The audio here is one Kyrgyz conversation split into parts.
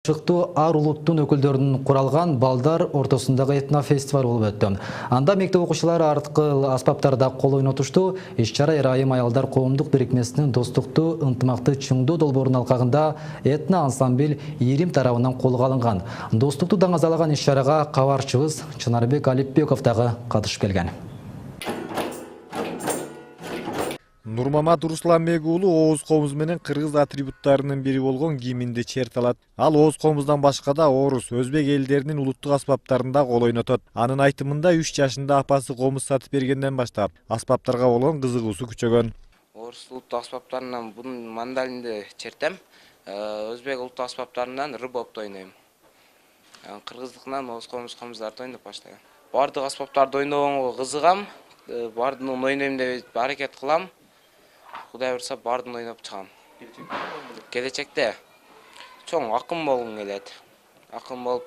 Шықты ар улуттун өкүлдөрүнүн куралган балдар ортосундагы этно фестиваль болуп өттү. Анда мектеп окуучулары арткы аспаптарда кол ойнотушту. Иш-чара Эр-Айым аялдар коомдук бирикмесинин достуктуу ынтымакты чыңдоо долбоорунун алкагында этно ансамбль Ирим тарабынан колго алынган. Достукту даңазалаган иш-чарага кабарчыбыз Чынарбек Алипбеков дагы катышып келген. Нурмамат Русланбек уулу Оғуз комуз менен кыргыз атрибуттарынын бири болгон кийиминди черталат. Ал Оғуз комуздан башка да орус, өзбек элдеринин улуттук аспаптарында кол ойнотот. Анын айтымында 3 жашында апасы комуз сатып бергенден баштап аспаптарга болгон кызыгуусу күчөгөн. Орус улуттук аспаптарынан бунун мандалинди чертем. Өзбек улуттук аспаптарынан рыбопду ойнойм. Кыргыздыкынан Оғуз комуздарды ойноп баштагам. Бардык аспаптарды ойногонго кызыгам. Бардыгын ойнойм деп аракет кылам. Кудай бурса бардын ойноп чыгам. Келечекте чоң акын болгум келет. Акын болуп,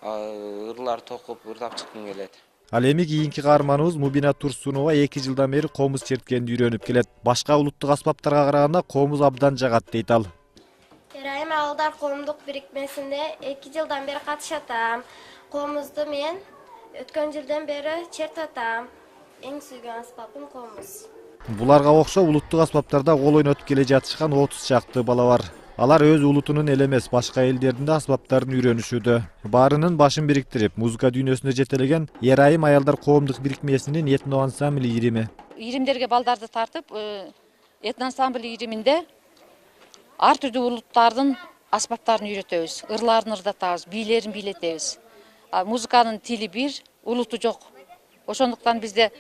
ырлар токуп, ырдап чыккым келет. Ал эми кийинки каарманыбыз Мубина Турсунова 2 жылдан бери комуз черткенди үйрөнүп келет. Башка улуттук аспаптарга караганда комуз абдан жагат дейт ал. Эр-Айым аялдар коомдук бирикмесине 2 жылдан бери катышатам. Комузду мен өткөн жылдан бери чертатам. Эң сүйгөн аспабым комуз. Буларга окшоп улуттук аспаптарда кол ойнотуп келе жатышкан 30 чакты бала бар. Алар өз улутунун эле эмес, башка элдердин да аспаптарын үйрөнүшүүдө. Баарынын башын бириктирип, музыка дүйнөсүнө жетелеген Эр-Айым аялдар коомдук бирикмесинин этно ансамбли Ирими. Иримдерге балдарды тартып, этно ансамбли Ириминде ар түрдүү улуттардын аспаптарын үйрөтөбүз, ырларын ырдатабыз, бийлерин бийлетебиз. Музыканын тили бир, улуту жок. Ошондуктан бизде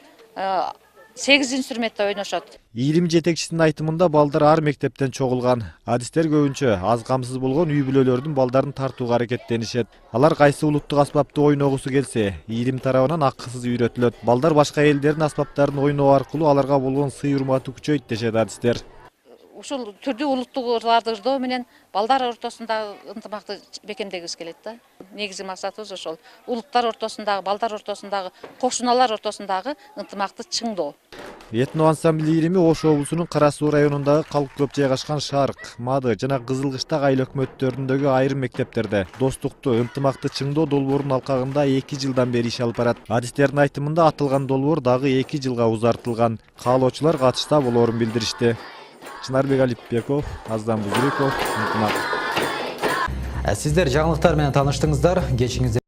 8 инструментте ойношот. Ирим жетекчисинин айтымында балдар ар мектептен чогулган. Адистер көбүнчө аз камсыз болгон үй бүлөлөрдүн балдарын тартууга аракеттенишет. Алар кайсы улуттук аспапты ойногусу келсе, Ирим тарабынан акысыз үйрөтүлөт. Балдар башка элдердин аспаптарын ойноо аркылуу аларга болгон сый урматы күчөйт дешет адистер. Ушул түрдүү улуттук ырларды ырдоо менен балдар ортосундагы ынтымакты бекемдегибиз келет да. Негизги максатыбыз ошол. Улуттар ортосундагы, балдар ортосундагы, кошуналар ортосундагы ынтымакты чыңдоо. Этно ансамбли Ирими Ош облусунун Кара Суу районундагы калк көп жайгашкан Шарк, Мады жана Кызылкыштак айыл өкмөттөрүндөгү айрым мектептерде достукту, ынтымакты чыңдоо долбоорунун алкагында 2 жылдан бери иш алып барат. Адистердин айтымында атылган долбоор дагы 2 жылга узартылган. Каалоочулар катышса болоорун билдиришти. Чынарбек Алипбеков, Аздан Бузуриков, ынтымак. Сиздер жаңылыктар менен тааныштыңыздар. Кечиңиздер